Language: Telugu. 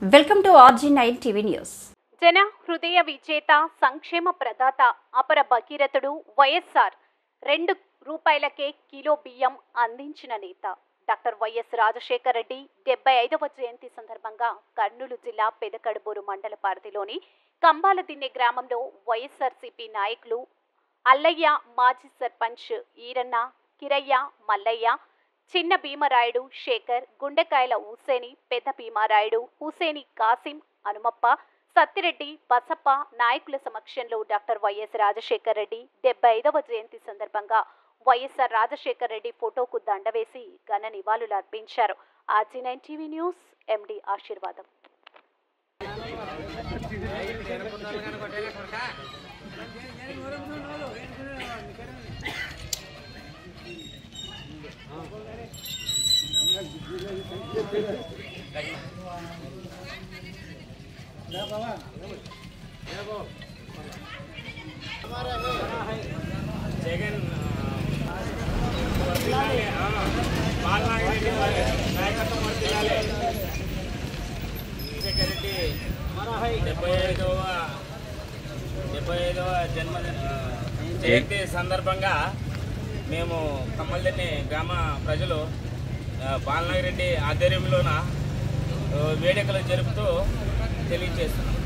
Welcome to RG9 TV news. జన హృదయ విజేత సంక్షేమ ప్రదాత అపర భగీరథుడు వైఎస్ఆర్ 2 రూపాయలకే కిలో బియ్యం అందించిన నేత డాక్టర్ వైఎస్ రాజశేఖర రెడ్డి 75వ జయంతి సందర్భంగా కర్నూలు జిల్లా పెదకడుబూరు మండల పరిధిలోని కంబాలదిన్నె గ్రామంలో వైఎస్ఆర్సీపీ నాయకులు అల్లయ్య, మాజీ సర్పంచ్ ఈరన్న, కిరయ్య, మల్లయ్య, చిన్న భీమరాయుడు, శేఖర్, గుండెకాయల హుసేని, పెద్ద భీమారాయుడు, హుసేని, కాసిం, హనుమప్ప, సత్తిరెడ్డి, బసప్ప నాయకుల సమక్షంలో డాక్టర్ వైఎస్ రాజశేఖర రెడ్డి 75వ జయంతి సందర్భంగా వైఎస్ఆర్ రాజశేఖర రెడ్డి ఫోటోకు దండవేసి ఘన నివాళులు అర్పించారు. RG9 టీవీ న్యూస్ ఎండి ఆశీర్వాదం. జగన్ బాలనాగిరెడ్డి నాయకత్వం వర్తిల్లాలి. రాజశేఖర రెడ్డి 75వ జయంతి సందర్భంగా మేము కమ్మలదిన్నె గ్రామ ప్రజలు బాలనాగిరెడ్డి ఆధ్వర్యంలోన వేడుకలు జరుపుతూ తెలియజేస్తున్నాం.